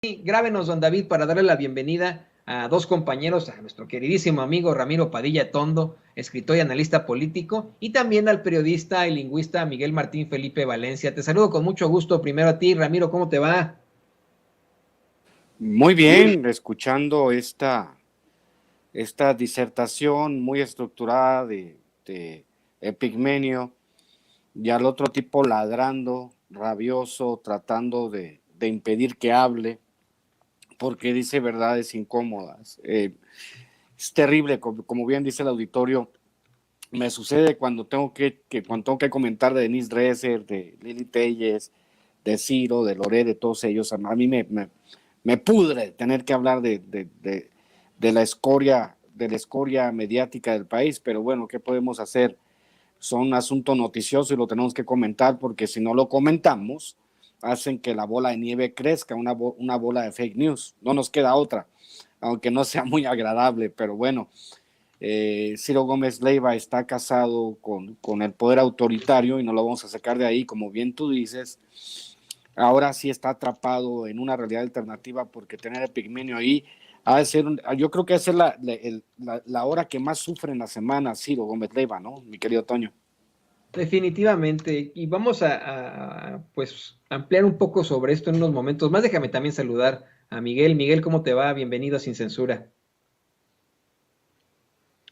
Grábenos, don David, para darle la bienvenida a dos compañeros, a nuestro queridísimo amigo Ramiro Padilla Tondo, escritor y analista político, y también al periodista y lingüista Miguel Martín Felipe Valencia. Te saludo con mucho gusto. Primero a ti, Ramiro, ¿cómo te va? Muy bien, escuchando esta disertación muy estructurada de Epigmenio, y al otro tipo ladrando, rabioso, tratando de impedir que hable, porque dice verdades incómodas. Es terrible, como bien dice el auditorio. Me sucede cuando tengo que comentar de Denise Dresser, de Lili Telles, de Ciro, de Loret, de todos ellos. A mí me pudre tener que hablar de la escoria mediática del país, pero bueno, ¿qué podemos hacer? Son un asunto noticioso y lo tenemos que comentar, porque si no lo comentamos, hacen que la bola de nieve crezca, una bola de fake news. No nos queda otra, aunque no sea muy agradable, pero bueno. Ciro Gómez Leiva está casado con el poder autoritario y no lo vamos a sacar de ahí, como bien tú dices. Ahora sí está atrapado en una realidad alternativa, porque tener Epigmenio ahí ha de ser, yo creo que esa es la hora que más sufre en la semana Ciro Gómez Leiva, ¿no, mi querido Toño? Definitivamente, y vamos pues ampliar un poco sobre esto en unos momentos más. Déjame también saludar a Miguel. Miguel, ¿cómo te va? Bienvenido a Sin Censura.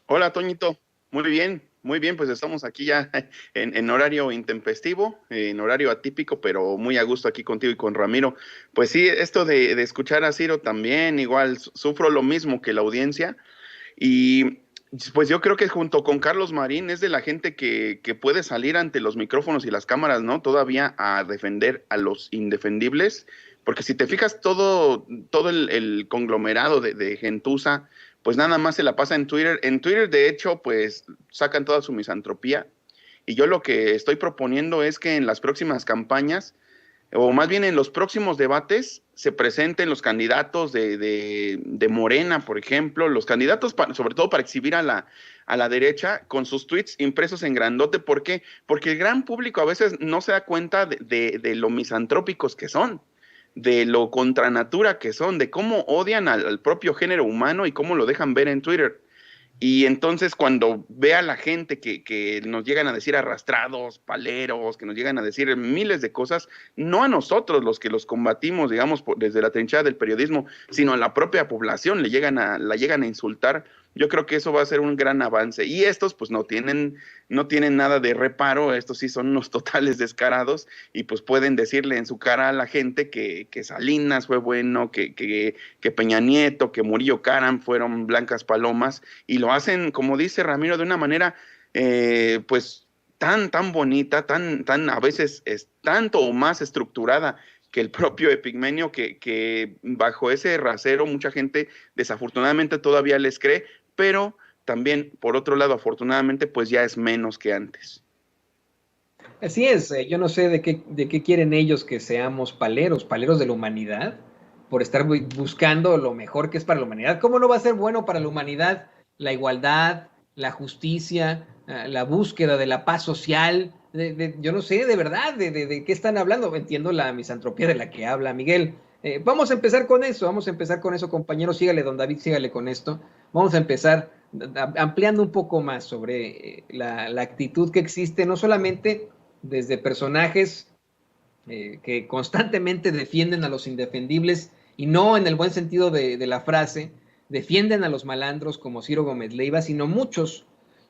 Hola, Toñito. Muy bien, pues estamos aquí ya en horario intempestivo, en horario atípico, pero muy a gusto aquí contigo y con Ramiro. Pues sí, esto de escuchar a Ciro también, igual sufro lo mismo que la audiencia, y pues yo creo que junto con Carlos Marín es de la gente que puede salir ante los micrófonos y las cámaras, ¿no? Todavía a defender a los indefendibles, porque si te fijas, todo el conglomerado de gentuza, pues nada más se la pasa en Twitter. En Twitter, de hecho, pues sacan toda su misantropía. Y yo lo que estoy proponiendo es que en las próximas campañas, o más bien en los próximos debates, se presenten los candidatos de Morena, por ejemplo, los candidatos, sobre todo para exhibir a la derecha, con sus tweets impresos en grandote. ¿Por qué? Porque el gran público a veces no se da cuenta de lo misantrópicos que son, de lo contra natura que son, de cómo odian al propio género humano y cómo lo dejan ver en Twitter. Y entonces cuando ve a la gente que nos llegan a decir arrastrados, paleros, que nos llegan a decir miles de cosas, no a nosotros los que los combatimos, digamos, desde la trinchera del periodismo, sino a la propia población, la llegan a insultar. Yo creo que eso va a ser un gran avance. Y estos pues no tienen nada de reparo, estos sí son unos totales descarados, y pues pueden decirle en su cara a la gente que Salinas fue bueno, que Peña Nieto, que Murillo Karam fueron blancas palomas, y lo hacen, como dice Ramiro, de una manera pues tan bonita, tan a veces es tanto o más estructurada que el propio Epigmenio, que bajo ese rasero mucha gente desafortunadamente todavía les cree, pero también, por otro lado, afortunadamente, pues ya es menos que antes. Así es, yo no sé de qué quieren ellos que seamos paleros de la humanidad, por estar buscando lo mejor que es para la humanidad. ¿Cómo no va a ser bueno para la humanidad la igualdad, la justicia, la búsqueda de la paz social? Yo no sé de verdad de qué están hablando. Entiendo la misantropía de la que habla Miguel. Vamos a empezar con eso, compañeros. Sígale, don David, sígale con esto. Vamos a empezar ampliando un poco más sobre la actitud que existe, no solamente desde personajes que constantemente defienden a los indefendibles, y no en el buen sentido de la frase, defienden a los malandros como Ciro Gómez Leiva, sino muchos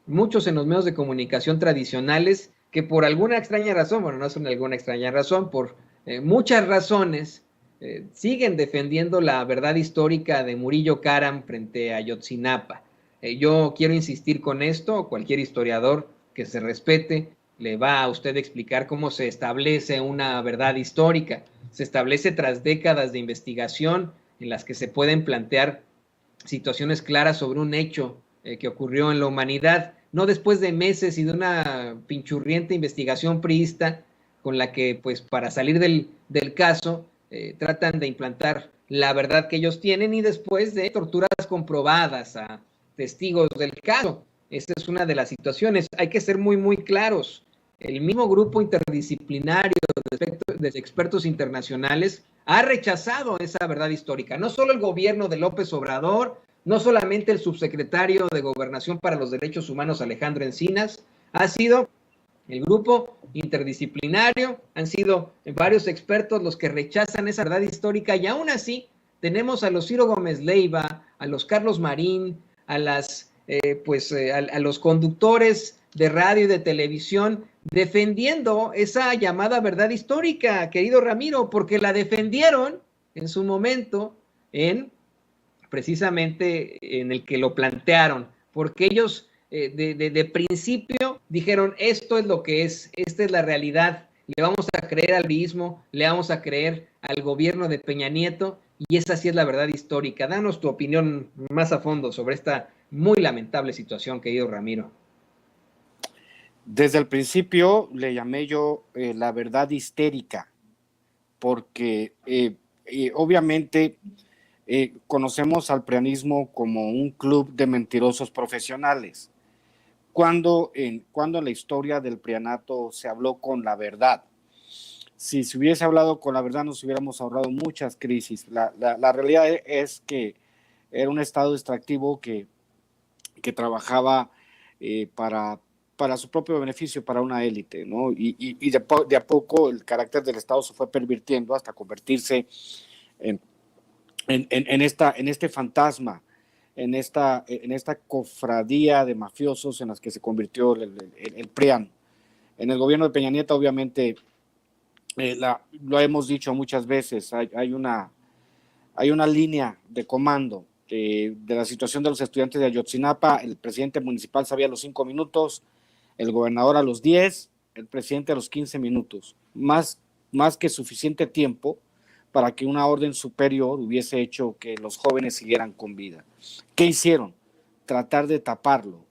en los medios de comunicación tradicionales que por alguna extraña razón, bueno, no son alguna extraña razón, por muchas razones, siguen defendiendo la verdad histórica de Murillo Karam frente a Ayotzinapa. Yo quiero insistir con esto, cualquier historiador que se respete le va a usted explicar cómo se establece una verdad histórica. Se establece tras décadas de investigación en las que se pueden plantear situaciones claras sobre un hecho que ocurrió en la humanidad, no después de meses y de una pinchurrienta investigación priista con la que, pues, para salir del caso, tratan de implantar la verdad que ellos tienen, y después de torturas comprobadas a testigos del caso. Esta es una de las situaciones. Hay que ser muy claros. El mismo grupo interdisciplinario de expertos internacionales ha rechazado esa verdad histórica. No solo el gobierno de López Obrador, no solamente el subsecretario de Gobernación para los Derechos Humanos, Alejandro Encinas, ha sido el grupo interdisciplinario, han sido varios expertos los que rechazan esa verdad histórica, y aún así tenemos a los Ciro Gómez Leiva, a los Carlos Marín, a los conductores de radio y de televisión defendiendo esa llamada verdad histórica, querido Ramiro, porque la defendieron en su momento precisamente en el que lo plantearon, porque ellos de principio dijeron, esto es lo que es, esta es la realidad, le vamos a creer al mismo, le vamos a creer al gobierno de Peña Nieto, y esa sí es la verdad histórica. Danos tu opinión más a fondo sobre esta muy lamentable situación, querido Ramiro. Desde el principio le llamé yo la verdad histérica, porque obviamente conocemos al prianismo como un club de mentirosos profesionales. Cuando en la historia del prianato se habló con la verdad. Si se hubiese hablado con la verdad, nos hubiéramos ahorrado muchas crisis. La realidad es que era un estado extractivo que trabajaba para su propio beneficio, para una élite, ¿no? Y de a poco el carácter del Estado se fue pervirtiendo hasta convertirse en este fantasma, en esta cofradía de mafiosos en las que se convirtió el PRIAN. En el gobierno de Peña Nieto, obviamente, lo hemos dicho muchas veces, hay una línea de comando de la situación de los estudiantes de Ayotzinapa. El presidente municipal sabía a los 5 minutos, el gobernador a los 10, el presidente a los 15 minutos, más que suficiente tiempo para que una orden superior hubiese hecho que los jóvenes siguieran con vida. ¿Qué hicieron? Tratar de taparlo.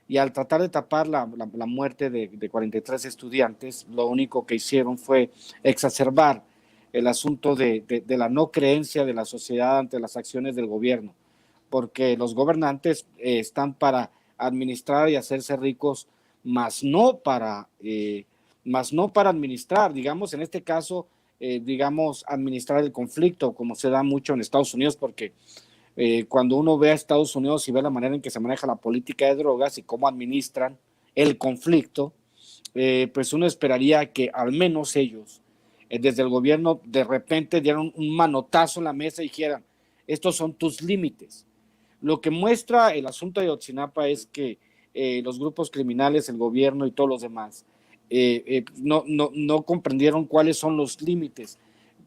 Y al tratar de tapar la muerte de 43 estudiantes, lo único que hicieron fue exacerbar el asunto de la no creencia de la sociedad ante las acciones del gobierno, porque los gobernantes están para administrar y hacerse ricos, más no para administrar, digamos, en este caso, administrar el conflicto, como se da mucho en Estados Unidos, porque cuando uno ve a Estados Unidos y ve la manera en que se maneja la política de drogas y cómo administran el conflicto, pues uno esperaría que al menos ellos, desde el gobierno, de repente dieran un manotazo en la mesa y dijeran, estos son tus límites. Lo que muestra el asunto de Ayotzinapa es que los grupos criminales, el gobierno y todos los demás no comprendieron cuáles son los límites,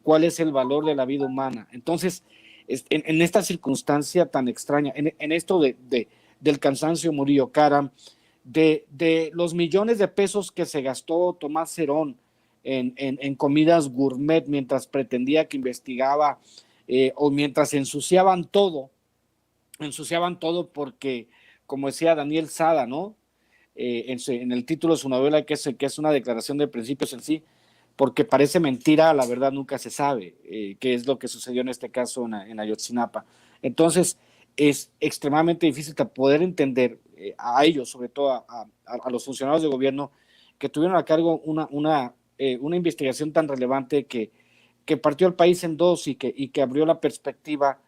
cuál es el valor de la vida humana. Entonces, en esta circunstancia tan extraña, en esto del cansancio Murillo Karam, de los millones de pesos que se gastó Tomás Herón en comidas gourmet mientras pretendía que investigaba, o mientras ensuciaban todo porque, como decía Daniel Sada, ¿no? En el título de su novela, que es una declaración de principios en sí, porque parece mentira, la verdad nunca se sabe qué es lo que sucedió en este caso en Ayotzinapa. Entonces, es extremadamente difícil poder entender a ellos, sobre todo a los funcionarios de gobierno, que tuvieron a cargo una investigación tan relevante que partió el país en dos y que abrió la perspectiva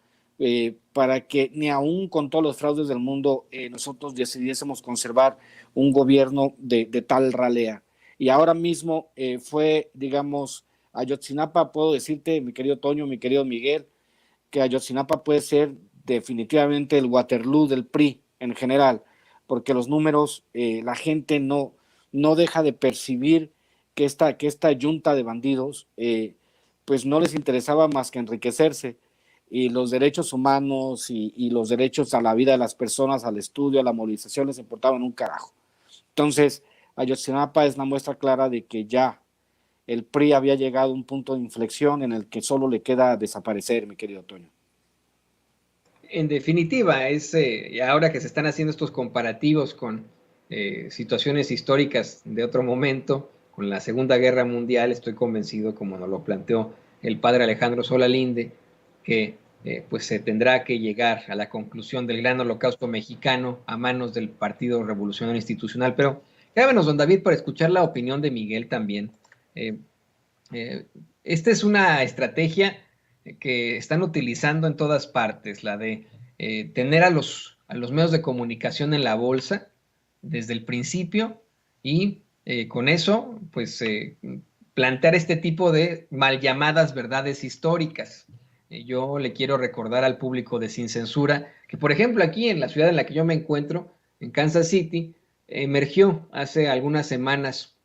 para que ni aún con todos los fraudes del mundo nosotros decidiésemos conservar un gobierno de tal ralea. Y ahora mismo fue, digamos, Ayotzinapa, puedo decirte, mi querido Toño, mi querido Miguel, que Ayotzinapa puede ser definitivamente el Waterloo del PRI en general, porque los números, la gente no deja de percibir que esta yunta de bandidos, pues no les interesaba más que enriquecerse, y los derechos humanos y los derechos a la vida de las personas, al estudio, a la movilización, les importaban un carajo. Entonces, Ayotzinapa es la muestra clara de que ya el PRI había llegado a un punto de inflexión en el que solo le queda desaparecer, mi querido Toño. En definitiva, ahora que se están haciendo estos comparativos con situaciones históricas de otro momento, con la Segunda Guerra Mundial, estoy convencido, como nos lo planteó el padre Alejandro Solalinde, que pues se tendrá que llegar a la conclusión del gran holocausto mexicano a manos del Partido Revolucionario Institucional. Pero quédanos, don David, para escuchar la opinión de Miguel también. Esta es una estrategia que están utilizando en todas partes, la de tener a los medios de comunicación en la bolsa desde el principio y con eso, pues, plantear este tipo de mal llamadas verdades históricas. Yo le quiero recordar al público de Sin Censura que, por ejemplo, aquí en la ciudad en la que yo me encuentro, en Kansas City, emergió hace algunas semanas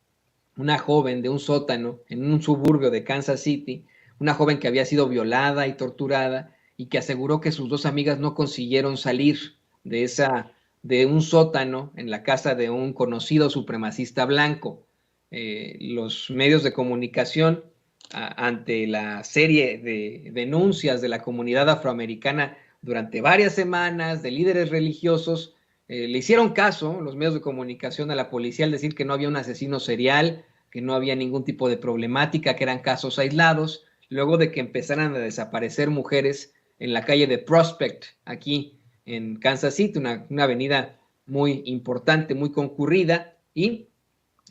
una joven de un sótano en un suburbio de Kansas City, una joven que había sido violada y torturada y que aseguró que sus dos amigas no consiguieron salir de un sótano en la casa de un conocido supremacista blanco. Los medios de comunicación, ante la serie de denuncias de la comunidad afroamericana durante varias semanas, de líderes religiosos, le hicieron caso los medios de comunicación a la policía al decir que no había un asesino serial, que no había ningún tipo de problemática, que eran casos aislados, luego de que empezaran a desaparecer mujeres en la calle de Prospect, aquí en Kansas City, una avenida muy importante, muy concurrida, y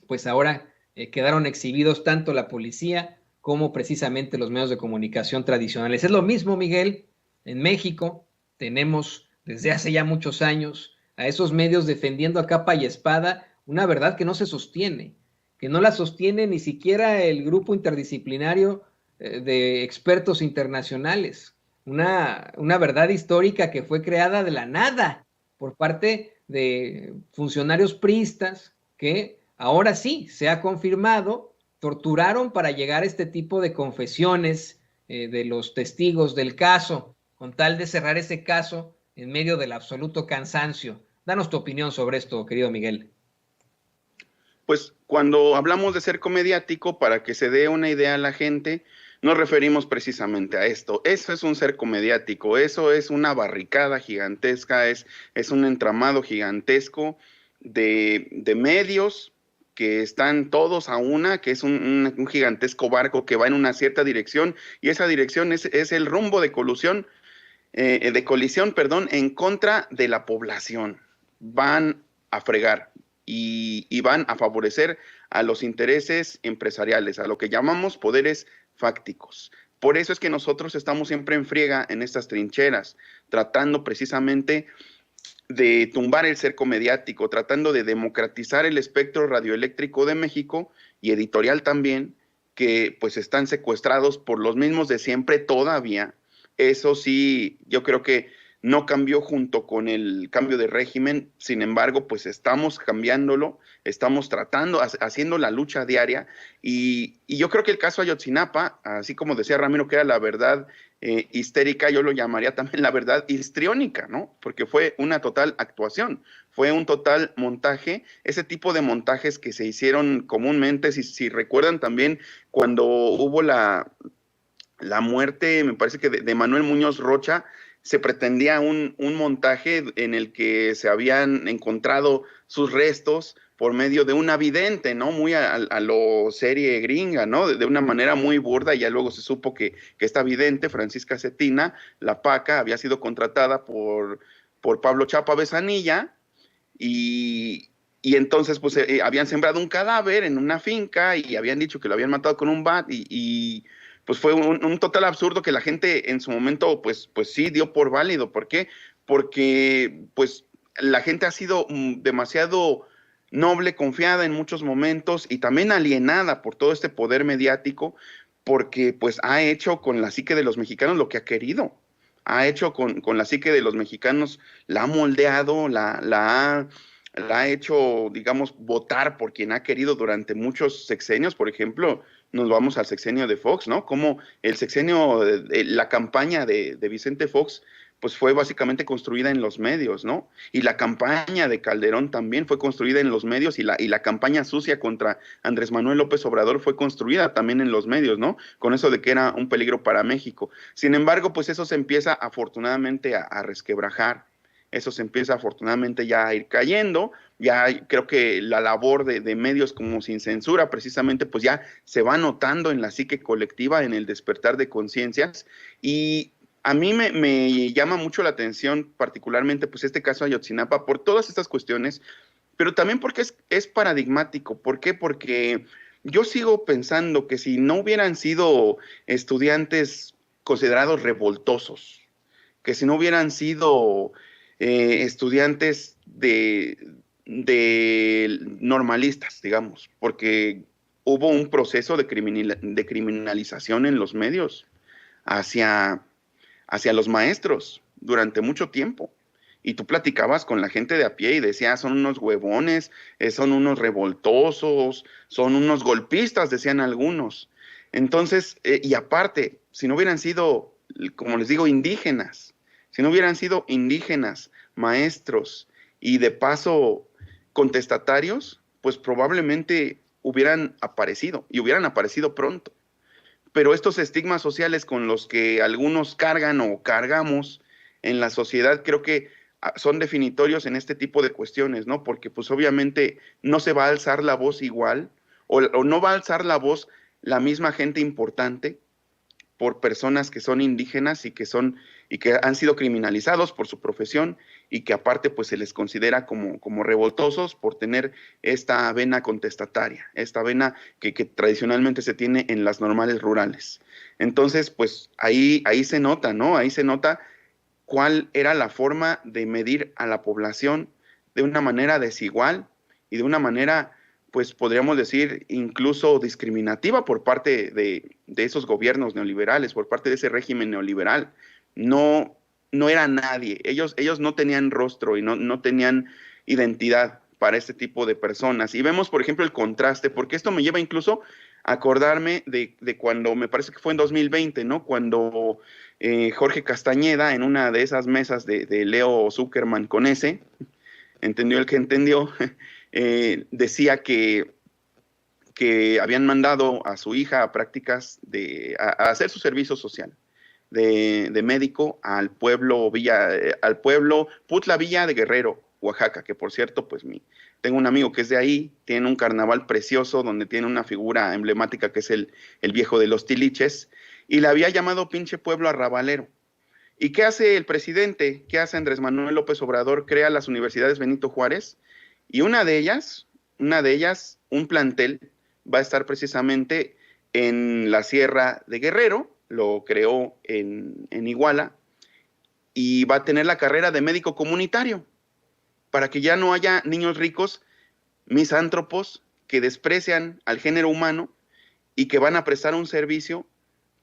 pues ahora quedaron exhibidos tanto la policía como precisamente los medios de comunicación tradicionales. Es lo mismo, Miguel, en México tenemos desde hace ya muchos años a esos medios defendiendo a capa y espada una verdad que no se sostiene, que no la sostiene ni siquiera el grupo interdisciplinario de expertos internacionales, una verdad histórica que fue creada de la nada por parte de funcionarios priistas que ahora sí se ha confirmado, torturaron para llegar a este tipo de confesiones de los testigos del caso, con tal de cerrar ese caso en medio del absoluto cansancio. Danos tu opinión sobre esto, querido Miguel. Pues cuando hablamos de cerco mediático, para que se dé una idea a la gente, nos referimos precisamente a esto. Eso es un cerco mediático, eso es una barricada gigantesca, es un entramado gigantesco de medios que están todos a una, que es un gigantesco barco que va en una cierta dirección, y esa dirección es el rumbo de colisión, en contra de la población. Van a fregar y van a favorecer a los intereses empresariales, a lo que llamamos poderes fácticos. Por eso es que nosotros estamos siempre en friega en estas trincheras, tratando precisamente de tumbar el cerco mediático, tratando de democratizar el espectro radioeléctrico de México y editorial también, que pues están secuestrados por los mismos de siempre todavía. Eso sí, yo creo que no cambió junto con el cambio de régimen, sin embargo, pues estamos cambiándolo, estamos tratando, haciendo la lucha diaria, y yo creo que el caso Ayotzinapa, así como decía Ramiro que era la verdad histérica, yo lo llamaría también la verdad histriónica, ¿no? Porque fue una total actuación, fue un total montaje, ese tipo de montajes que se hicieron comúnmente, si recuerdan también cuando hubo la muerte, me parece que de Manuel Muñoz Rocha, se pretendía un montaje en el que se habían encontrado sus restos por medio de una vidente, ¿no? Muy a lo serie gringa, ¿no? De una manera muy burda, y ya luego se supo que esta vidente, Francisca Cetina, la Paca, había sido contratada por Pablo Chapa Besanilla, y entonces pues habían sembrado un cadáver en una finca y habían dicho que lo habían matado con un bat, y pues fue un total absurdo que la gente en su momento pues sí dio por válido. ¿Por qué? Porque pues la gente ha sido demasiado noble, confiada en muchos momentos y también alienada por todo este poder mediático, porque pues ha hecho con la psique de los mexicanos lo que ha querido. Ha hecho con la psique de los mexicanos, la ha moldeado, la ha hecho, digamos, votar por quien ha querido durante muchos sexenios. Por ejemplo, nos vamos al sexenio de Fox, ¿no? Como el sexenio, la campaña de Vicente Fox, pues fue básicamente construida en los medios, ¿no? Y la campaña de Calderón también fue construida en los medios, y la campaña sucia contra Andrés Manuel López Obrador fue construida también en los medios, ¿no? Con eso de que era un peligro para México. Sin embargo, pues eso se empieza afortunadamente a resquebrajar. Eso se empieza afortunadamente ya a ir cayendo. Ya creo que la labor de medios como Sin Censura precisamente pues ya se va notando en la psique colectiva, en el despertar de conciencias, y a mí me llama mucho la atención particularmente pues este caso de Ayotzinapa por todas estas cuestiones, pero también porque es paradigmático. ¿Por qué? Porque yo sigo pensando que si no hubieran sido estudiantes considerados revoltosos, que si no hubieran sido estudiantes de normalistas, digamos, porque hubo un proceso de criminalización en los medios hacia los maestros durante mucho tiempo. Y tú platicabas con la gente de a pie y decías, son unos huevones, son unos revoltosos, son unos golpistas, decían algunos. Entonces, y aparte, si no hubieran sido, como les digo, indígenas, si no hubieran sido indígenas, maestros y de paso contestatarios, pues probablemente hubieran aparecido y hubieran aparecido pronto. Pero estos estigmas sociales con los que algunos cargan o cargamos en la sociedad, creo que son definitorios en este tipo de cuestiones, ¿no? Porque pues obviamente no se va a alzar la voz igual, o no va a alzar la voz la misma gente importante por personas que son indígenas y que han sido criminalizados por su profesión y que aparte pues se les considera como revoltosos por tener esta vena contestataria, esta vena que tradicionalmente se tiene en las normales rurales. Entonces pues ahí se nota, ¿no? Ahí se nota cuál era la forma de medir a la población de una manera desigual y de una manera, pues podríamos decir, incluso discriminativa por parte de esos gobiernos neoliberales, por parte de ese régimen neoliberal. No era nadie, ellos no tenían rostro y no tenían identidad para este tipo de personas. Y vemos, por ejemplo, el contraste, porque esto me lleva incluso a acordarme de cuando, me parece que fue en 2020, ¿no? Cuando Jorge Castañeda, en una de esas mesas de Leo Zuckerman con ese, entendió el que entendió, decía que habían mandado a su hija a prácticas a hacer su servicio social de médico al pueblo Putla Villa de Guerrero, Oaxaca, que por cierto, pues tengo un amigo que es de ahí, tiene un carnaval precioso donde tiene una figura emblemática que es el viejo de los tiliches, y le había llamado pinche pueblo arrabalero. ¿Y qué hace el presidente? ¿Qué hace Andrés Manuel López Obrador? Crea las universidades Benito Juárez, y una de ellas, un plantel, va a estar precisamente en la Sierra de Guerrero, lo creó en Iguala, y va a tener la carrera de médico comunitario, para que ya no haya niños ricos, misántropos, que desprecian al género humano y que van a prestar un servicio,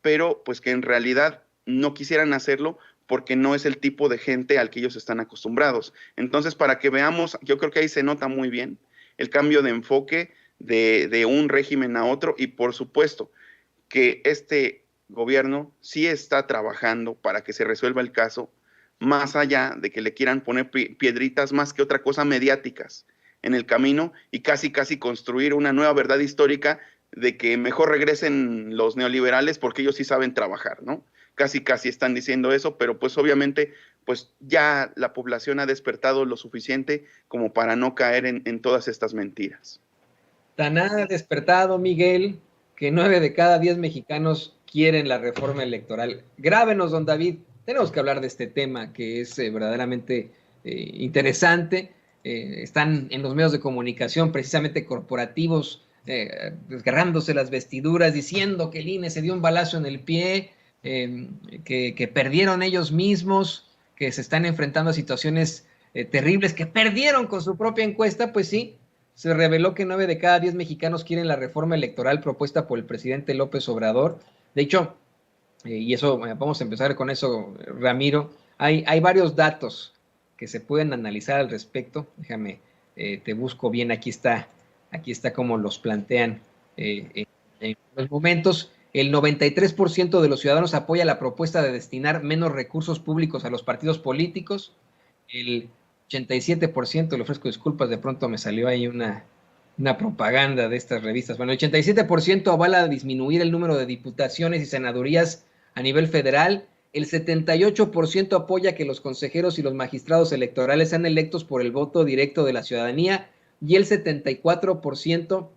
pero pues que en realidad no quisieran hacerlo porque no es el tipo de gente al que ellos están acostumbrados. Entonces, para que veamos, yo creo que ahí se nota muy bien el cambio de enfoque de un régimen a otro, y por supuesto que este gobierno sí está trabajando para que se resuelva el caso, más allá de que le quieran poner piedritas más que otra cosa mediáticas en el camino y casi construir una nueva verdad histórica de que mejor regresen los neoliberales porque ellos sí saben trabajar, ¿no? Casi están diciendo eso, pero pues obviamente pues ya la población ha despertado lo suficiente como para no caer en todas estas mentiras. Tan ha despertado, Miguel, que 9 de cada 10 mexicanos quieren la reforma electoral. Grábenos, don David, tenemos que hablar de este tema que es verdaderamente interesante. Están en los medios de comunicación, precisamente corporativos, desgarrándose las vestiduras, diciendo que el INE se dio un balazo en el pie, que perdieron ellos mismos, que se están enfrentando a situaciones terribles, que perdieron con su propia encuesta. Pues sí, se reveló que 9 de cada 10 mexicanos quieren la reforma electoral propuesta por el presidente López Obrador. De hecho, y eso, vamos a empezar con eso, Ramiro, hay varios datos que se pueden analizar al respecto. Déjame, te busco bien, aquí está como los plantean en los momentos. El 93% de los ciudadanos apoya la propuesta de destinar menos recursos públicos a los partidos políticos. El 87%, le ofrezco disculpas, de pronto me salió ahí una propaganda de estas revistas. Bueno, el 87% avala disminuir el número de diputaciones y senadurías a nivel federal. El 78% apoya que los consejeros y los magistrados electorales sean electos por el voto directo de la ciudadanía, y el 74%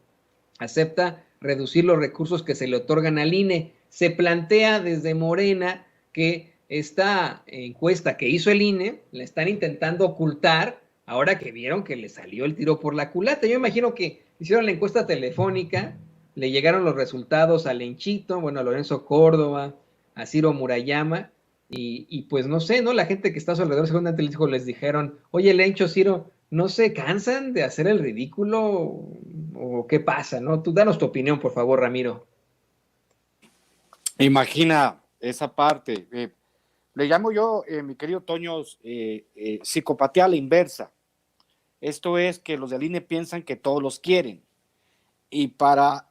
acepta reducir los recursos que se le otorgan al INE. Se plantea desde Morena que esta encuesta que hizo el INE la están intentando ocultar ahora que vieron que le salió el tiro por la culata. Yo imagino que hicieron la encuesta telefónica le llegaron los resultados a Lenchito, bueno, a Lorenzo Córdoba, a Ciro Murayama, y pues no sé, ¿no? La gente que está a su alrededor seguramente les dijeron, oye, Lencho, Ciro, ¿no se cansan de hacer el ridículo o qué pasa, no? Tú danos tu opinión, por favor, Ramiro. Imagina esa parte. Le llamo yo, mi querido Toño, psicopatía a la inversa. Esto es que los del INE piensan que todos los quieren. Y para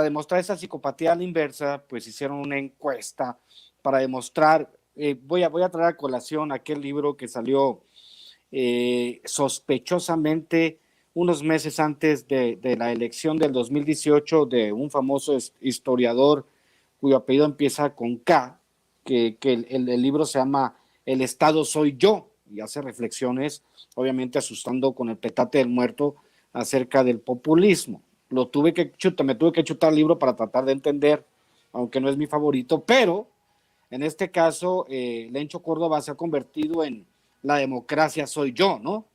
demostrar esa psicopatía a la inversa, pues hicieron una encuesta para demostrar, voy a traer a colación aquel libro que salió sospechosamente unos meses antes de la elección del 2018 de un famoso historiador cuyo apellido empieza con K, que el libro se llama El Estado soy yo, y hace reflexiones, obviamente asustando con el petate del muerto acerca del populismo. Me tuve que chutar el libro para tratar de entender, aunque no es mi favorito, pero en este caso, Lencho Córdoba se ha convertido en la democracia soy yo, ¿no?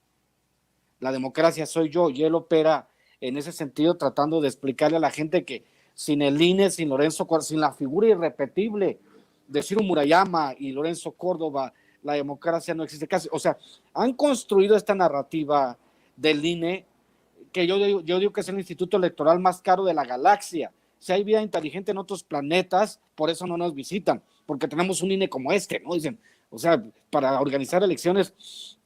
La democracia soy yo, y él opera en ese sentido tratando de explicarle a la gente que sin el INE, sin Lorenzo Córdoba, sin la figura irrepetible de Ciro Murayama y Lorenzo Córdoba, la democracia no existe casi. O sea, han construido esta narrativa del INE que yo digo que es el instituto electoral más caro de la galaxia. Si hay vida inteligente en otros planetas, por eso no nos visitan, porque tenemos un INE como este, ¿no? Dicen, o sea, para organizar elecciones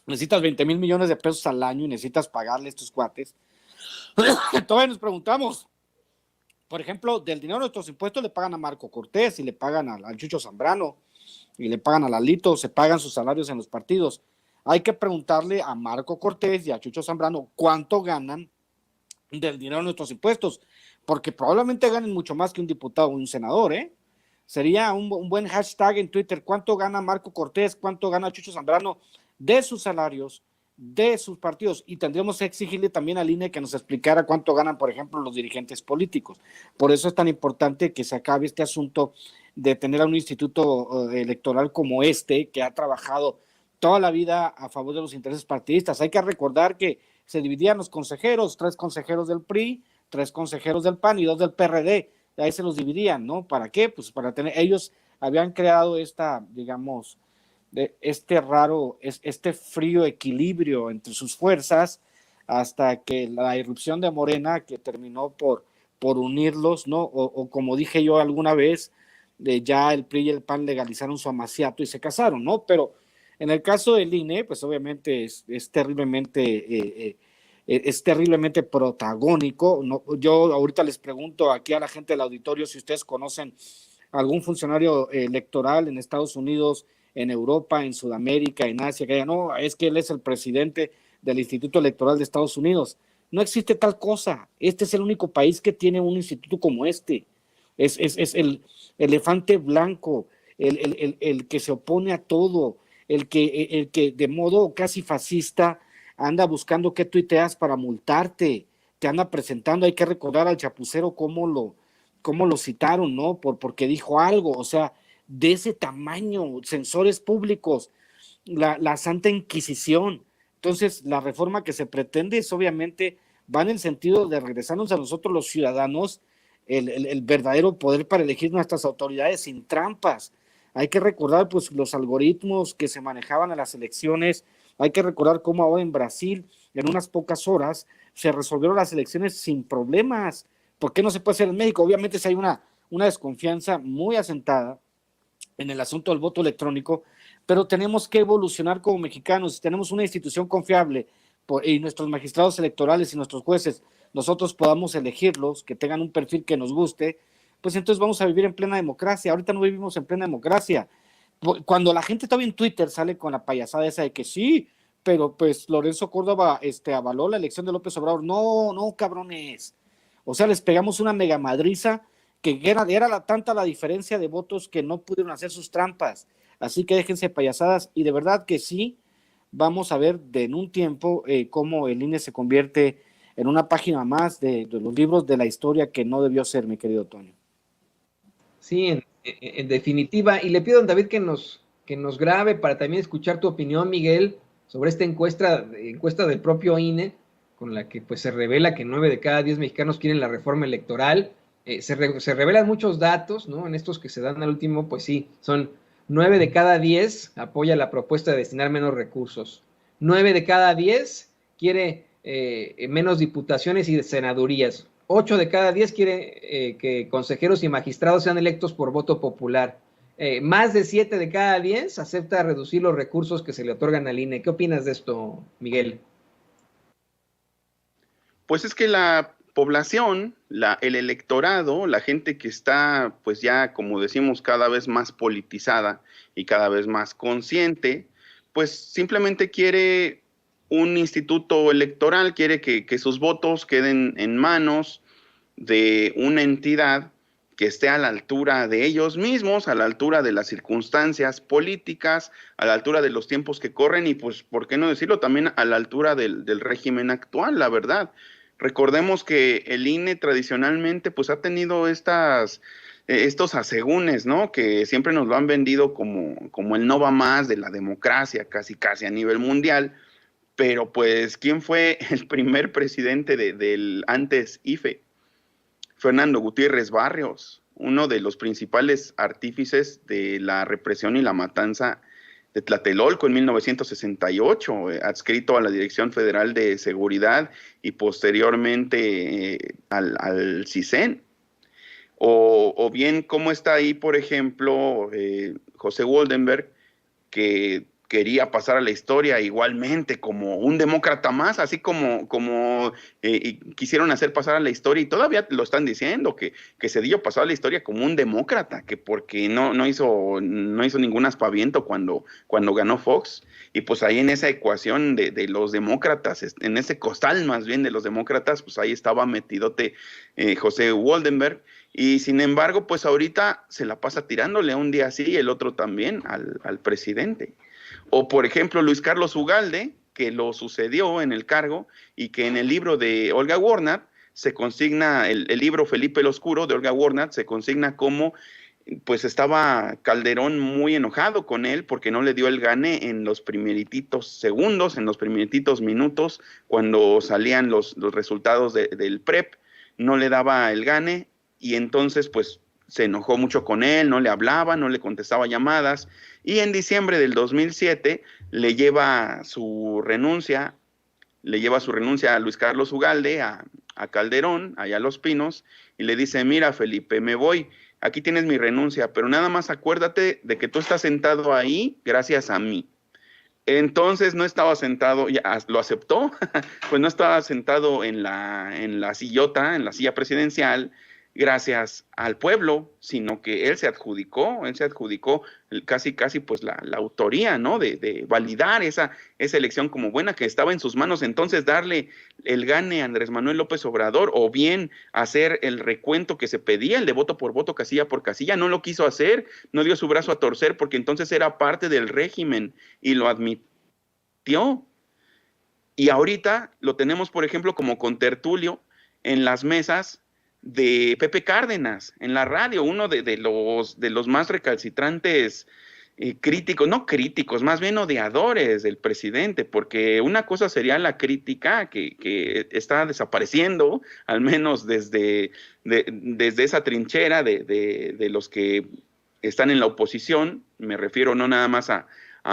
necesitas 20 mil millones de pesos al año y necesitas pagarle a estos cuates. Todavía nos preguntamos, por ejemplo, del dinero de nuestros impuestos le pagan a Marco Cortés y le pagan al Chucho Zambrano y le pagan a Lalito, se pagan sus salarios en los partidos. Hay que preguntarle a Marco Cortés y a Chucho Zambrano cuánto ganan del dinero de nuestros impuestos, porque probablemente ganen mucho más que un diputado o un senador, ¿eh? Sería un buen hashtag en Twitter, ¿cuánto gana Marco Cortés, cuánto gana Chucho Zambrano de sus salarios, de sus partidos? Y tendríamos que exigirle también al INE que nos explicara cuánto ganan, por ejemplo, los dirigentes políticos. Por eso es tan importante que se acabe este asunto de tener a un instituto electoral como este, que ha trabajado toda la vida a favor de los intereses partidistas. Hay que recordar que se dividían los consejeros, 3 consejeros del PRI, 3 consejeros del PAN y 2 del PRD. Ahí se los dividían, ¿no? ¿Para qué? Pues para tener, ellos habían creado esta, digamos, este frío equilibrio entre sus fuerzas hasta que la irrupción de Morena, que terminó por unirlos, ¿no? O como dije yo alguna vez, ya el PRI y el PAN legalizaron su amaciato y se casaron, ¿no? Pero en el caso del INE, pues obviamente es terriblemente protagónico, ¿no? Yo ahorita les pregunto aquí a la gente del auditorio si ustedes conocen algún funcionario electoral en Estados Unidos, en Europa, en Sudamérica, en Asia, que digan, no, es que él es el presidente del Instituto Electoral de Estados Unidos. No existe tal cosa. Este es el único país que tiene un instituto como este. Es el elefante blanco, el que se opone a todo, el que de modo casi fascista anda buscando qué tuiteas para multarte, te anda presentando. Hay que recordar al chapucero cómo lo citaron, ¿no? Porque dijo algo, o sea, de ese tamaño, censores públicos, la Santa Inquisición. Entonces, la reforma que se pretende es obviamente, va en el sentido de regresarnos a nosotros los ciudadanos el verdadero poder para elegir nuestras autoridades sin trampas. Hay que recordar pues los algoritmos que se manejaban en las elecciones. Hay que recordar cómo ahora en Brasil, en unas pocas horas, se resolvieron las elecciones sin problemas. ¿Por qué no se puede hacer en México? Obviamente si hay una desconfianza muy asentada en el asunto del voto electrónico, pero tenemos que evolucionar como mexicanos. Si tenemos una institución confiable y nuestros magistrados electorales y nuestros jueces, nosotros podamos elegirlos, que tengan un perfil que nos guste, pues entonces vamos a vivir en plena democracia. Ahorita no vivimos en plena democracia. Cuando la gente todavía en Twitter sale con la payasada esa de que sí, pero pues Lorenzo Córdoba avaló la elección de López Obrador. No, cabrones. O sea, les pegamos una mega madriza que era tanta la diferencia de votos que no pudieron hacer sus trampas. Así que déjense payasadas, y de verdad que sí, vamos a ver en un tiempo cómo el INE se convierte en una página más de los libros de la historia que no debió ser, mi querido Toño. Sí, en definitiva, y le pido a David que nos grabe para también escuchar tu opinión, Miguel, sobre esta encuesta del propio INE, con la que pues se revela que 9 de cada 10 mexicanos quieren la reforma electoral. Se revelan muchos datos, ¿no? En estos que se dan al último, pues sí, son 9 de cada 10 apoya la propuesta de destinar menos recursos. 9 de cada 10 quiere menos diputaciones y senadurías. 8 de cada 10 quiere que consejeros y magistrados sean electos por voto popular. Más de 7 de cada 10 acepta reducir los recursos que se le otorgan al INE. ¿Qué opinas de esto, Miguel? Pues es que la población, el electorado, la gente que está, pues ya, como decimos, cada vez más politizada y cada vez más consciente, pues simplemente quiere un instituto electoral, quiere que sus votos queden en manos de una entidad que esté a la altura de ellos mismos, a la altura de las circunstancias políticas, a la altura de los tiempos que corren y pues, ¿por qué no decirlo? También a la altura del régimen actual, la verdad. Recordemos que el INE tradicionalmente pues ha tenido estos asegúnes, ¿no? Que siempre nos lo han vendido como el no va más de la democracia, casi a nivel mundial. Pero pues, ¿quién fue el primer presidente del antes IFE? Fernando Gutiérrez Barrios, uno de los principales artífices de la represión y la matanza de Tlatelolco en 1968, adscrito a la Dirección Federal de Seguridad y posteriormente al CISEN. O bien, ¿cómo está ahí, por ejemplo, José Woldenberg, que quería pasar a la historia igualmente como un demócrata más, así como quisieron hacer pasar a la historia, y todavía lo están diciendo, que Zedillo pasó a la historia como un demócrata, que porque no hizo ningún aspaviento cuando ganó Fox, y pues ahí en esa ecuación de los demócratas, en ese costal más bien de los demócratas, pues ahí estaba metidote José Woldenberg, y sin embargo, pues ahorita se la pasa tirándole un día sí y el otro también al presidente. O por ejemplo Luis Carlos Ugalde, que lo sucedió en el cargo y que en el libro de Olga Warnat se consigna, el libro Felipe el Oscuro de Olga Warnat se consigna como pues estaba Calderón muy enojado con él porque no le dio el gane en los primerititos segundos, en los primerititos minutos, cuando salían los resultados del PREP, no le daba el gane y entonces pues se enojó mucho con él, no le hablaba, no le contestaba llamadas, y en diciembre del 2007 le lleva su renuncia a Luis Carlos Ugalde, a Calderón, allá a Los Pinos, y le dice, mira Felipe, me voy, aquí tienes mi renuncia, pero nada más acuérdate de que tú estás sentado ahí gracias a mí. Entonces no estaba sentado, ya lo aceptó, pues no estaba sentado en la silla presidencial, gracias al pueblo, sino que él se adjudicó casi pues la autoría, ¿no? De validar esa elección como buena, que estaba en sus manos. Entonces darle el gane a Andrés Manuel López Obrador, o bien hacer el recuento que se pedía, el de voto por voto, casilla por casilla, no lo quiso hacer, no dio su brazo a torcer porque entonces era parte del régimen y lo admitió. Y ahorita lo tenemos, por ejemplo, como contertulio en las mesas de Pepe Cárdenas, en la radio, uno de los más recalcitrantes críticos, no críticos, más bien odiadores del presidente, porque una cosa sería la crítica que está desapareciendo, al menos desde esa trinchera de los que están en la oposición, me refiero no nada más a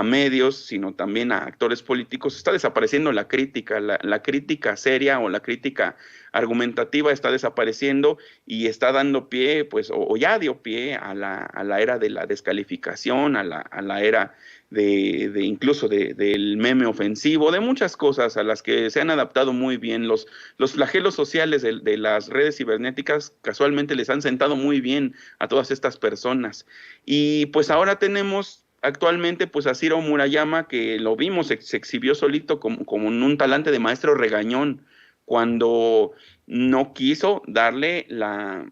medios, sino también a actores políticos. Está desapareciendo la crítica, la crítica seria o la crítica argumentativa está desapareciendo y está dando pie, pues, o ya dio pie a la era de la descalificación, a la era incluso del meme ofensivo, de muchas cosas a las que se han adaptado muy bien. Los flagelos sociales de las redes cibernéticas casualmente les han sentado muy bien a todas estas personas. Y pues ahora tenemos actualmente pues a Ciro Murayama, que lo vimos, se exhibió solito como un talante de maestro regañón cuando no quiso darle la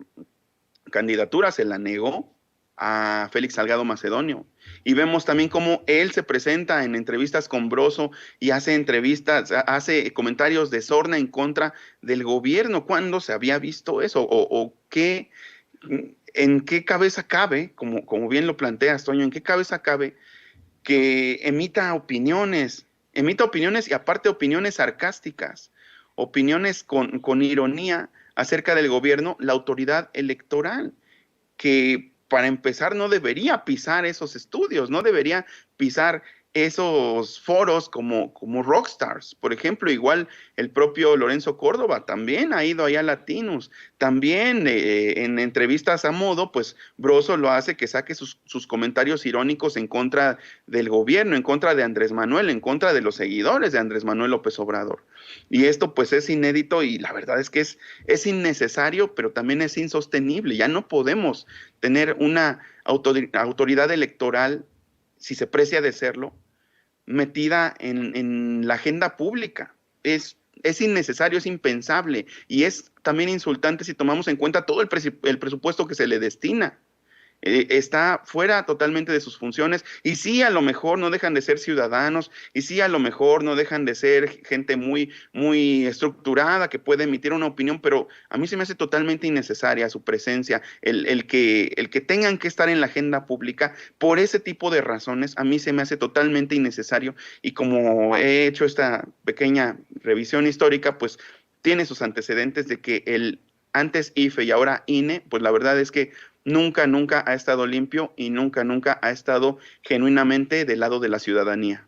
candidatura, se la negó a Félix Salgado Macedonio. Y vemos también cómo él se presenta en entrevistas con Broso y hace comentarios de sorna en contra del gobierno. ¿Cuándo se había visto eso? ¿O qué? ¿En qué cabeza cabe, como bien lo planteas, Toño, en qué cabeza cabe que emita opiniones y aparte opiniones sarcásticas, opiniones con ironía acerca del gobierno, la autoridad electoral, que para empezar no debería pisar esos estudios, no debería pisar esos foros como rockstars. Por ejemplo, igual el propio Lorenzo Córdoba también ha ido allá a Latinos, también en entrevistas a modo, pues Broso lo hace que saque sus comentarios irónicos en contra del gobierno, en contra de Andrés Manuel, en contra de los seguidores de Andrés Manuel López Obrador. Y esto pues es inédito y la verdad es que es innecesario, pero también es insostenible. Ya no podemos tener una autoridad electoral, si se precia de serlo, metida en la agenda pública. Es innecesario, es impensable y es también insultante si tomamos en cuenta todo el presupuesto que se le destina. Está fuera totalmente de sus funciones y sí, a lo mejor no dejan de ser ciudadanos y sí, a lo mejor no dejan de ser gente muy, muy estructurada que puede emitir una opinión, pero a mí se me hace totalmente innecesaria su presencia, el que tengan que estar en la agenda pública por ese tipo de razones, a mí se me hace totalmente innecesario y como he hecho esta pequeña revisión histórica, pues tiene sus antecedentes de que el antes IFE y ahora INE, pues la verdad es que nunca ha estado limpio y nunca ha estado genuinamente del lado de la ciudadanía.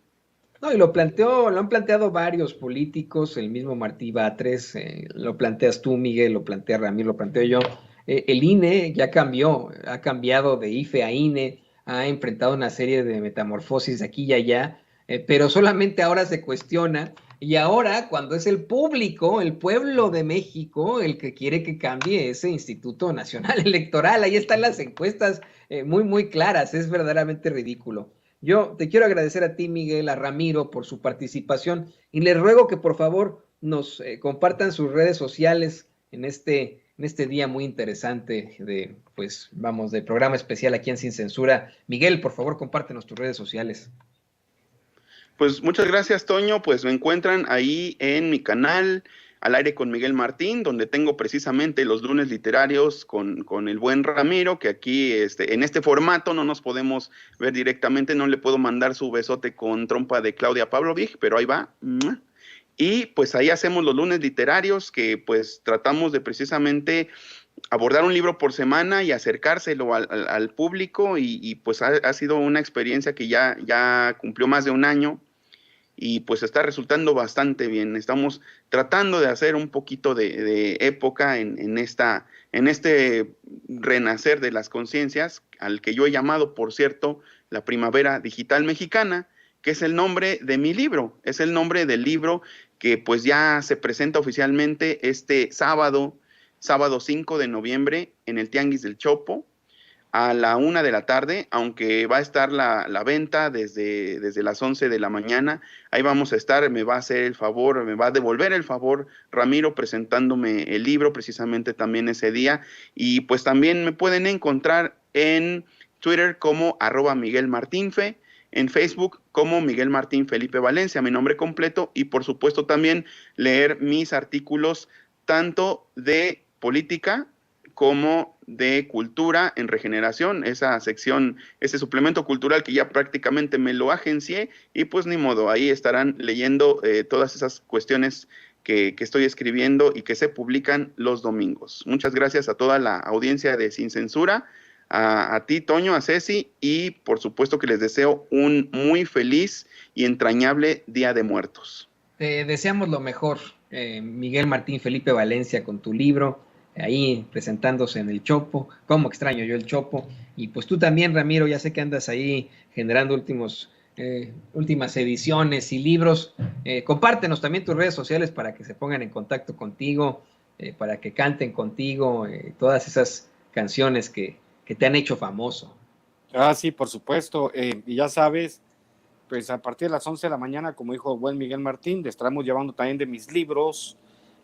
No, y lo han planteado varios políticos, el mismo Martí Batres, lo planteas tú, Miguel, lo plantea Ramiro, lo planteo yo. El INE ya ha cambiado de IFE a INE, ha enfrentado una serie de metamorfosis aquí y allá, pero solamente ahora se cuestiona, y ahora cuando es el público, el pueblo de México, el que quiere que cambie ese Instituto Nacional Electoral, ahí están las encuestas muy claras, es verdaderamente ridículo. Yo te quiero agradecer a ti, Miguel, a Ramiro, por su participación y les ruego que por favor nos compartan sus redes sociales en este día muy interesante de programa especial aquí en Sin Censura. Miguel, por favor, compártenos tus redes sociales. Pues muchas gracias, Toño. Pues me encuentran ahí en mi canal, Al Aire con Miguel Martín, donde tengo precisamente los lunes literarios con el buen Ramiro, que aquí en este formato no nos podemos ver directamente, no le puedo mandar su besote con trompa de Claudia Pavlovich, pero ahí va. Y pues ahí hacemos los lunes literarios, que pues tratamos de precisamente abordar un libro por semana y acercárselo al público, y pues ha sido una experiencia que ya cumplió más de un año, y pues está resultando bastante bien. Estamos tratando de hacer un poquito de época en este renacer de las conciencias, al que yo he llamado, por cierto, la Primavera Digital Mexicana, que es el nombre de mi libro, es el nombre del libro que pues ya se presenta oficialmente este sábado 5 de noviembre en el Tianguis del Chopo, a la 1 de la tarde, aunque va a estar la venta desde las 11 de la mañana. Ahí vamos a estar, me va a devolver el favor Ramiro presentándome el libro precisamente también ese día. Y pues también me pueden encontrar en Twitter como @MiguelMartinfe, en Facebook como Miguel Martín Felipe Valencia, mi nombre completo, y por supuesto también leer mis artículos tanto de política como de cultura en Regeneración, esa sección, ese suplemento cultural que ya prácticamente me lo agencié, y pues ni modo, ahí estarán leyendo todas esas cuestiones que estoy escribiendo y que se publican los domingos. Muchas gracias a toda la audiencia de Sin Censura, a ti, Toño, a Ceci, y por supuesto que les deseo un muy feliz y entrañable Día de Muertos. Te deseamos lo mejor, Miguel Martín Felipe Valencia, con tu libro, ahí presentándose en el Chopo. Cómo extraño yo el Chopo. Y pues tú también, Ramiro, ya sé que andas ahí generando últimas ediciones y libros. Compártenos también tus redes sociales para que se pongan en contacto contigo, para que canten contigo todas esas canciones que te han hecho famoso. Sí, por supuesto. Y ya sabes, pues a partir de las 11 de la mañana, como dijo el buen Miguel Martín, estaremos llevando también de mis libros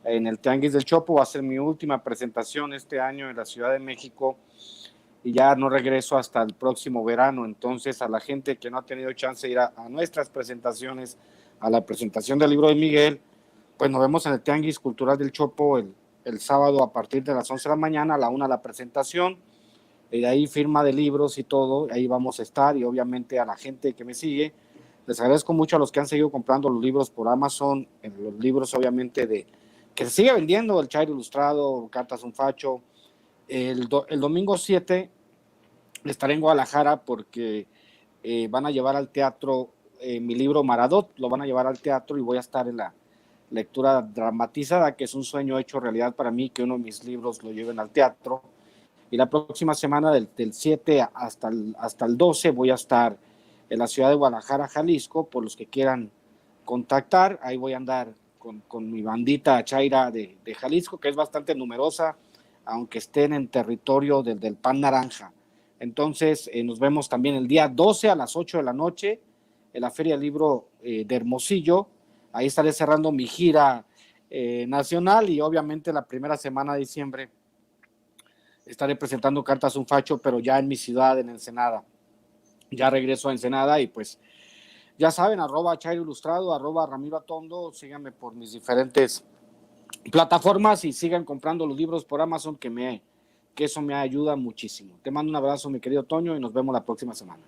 en el Tianguis del Chopo. Va a ser mi última presentación este año en la Ciudad de México y ya no regreso hasta el próximo verano. Entonces, a la gente que no ha tenido chance de ir a nuestras presentaciones, a la presentación del libro de Miguel, pues nos vemos en el Tianguis Cultural del Chopo el sábado a partir de las 11 de la mañana, a la 1 la presentación, y de ahí firma de libros y todo, ahí vamos a estar. Y obviamente a la gente que me sigue, les agradezco mucho a los que han seguido comprando los libros por Amazon, los libros obviamente de que se sigue vendiendo el Chairo Ilustrado, Cartas un Facho. El domingo 7 estaré en Guadalajara porque van a llevar al teatro mi libro Maradot, lo van a llevar al teatro y voy a estar en la lectura dramatizada, que es un sueño hecho realidad para mí, que uno de mis libros lo lleven al teatro. Y la próxima semana, del 7 hasta el 12, voy a estar en la ciudad de Guadalajara, Jalisco, por los que quieran contactar. Ahí voy a andar con mi bandita chaira de Jalisco, que es bastante numerosa, aunque estén en territorio del Pan Naranja. Entonces, nos vemos también el día 12 a las 8 de la noche en la Feria del Libro de Hermosillo. Ahí estaré cerrando mi gira nacional y obviamente la primera semana de diciembre estaré presentando Cartas un Facho, pero ya en mi ciudad, en Ensenada. Ya regreso a Ensenada y pues ya saben, @Chairo Ilustrado, @Ramiro Atondo, síganme por mis diferentes plataformas y sigan comprando los libros por Amazon, que eso me ayuda muchísimo. Te mando un abrazo, mi querido Toño, y nos vemos la próxima semana.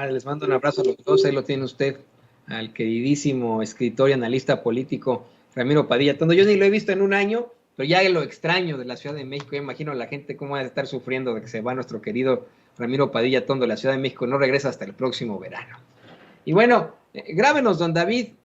Les mando un abrazo a los dos, ahí lo tiene usted, al queridísimo escritor y analista político Ramiro Padilla Atondo. Yo ni lo he visto en un año, pero ya lo extraño de la Ciudad de México. Yo imagino a la gente cómo va a estar sufriendo de que se va nuestro querido Ramiro Padilla Atondo de la Ciudad de México, no regresa hasta el próximo verano. Y bueno, grábenos, don David,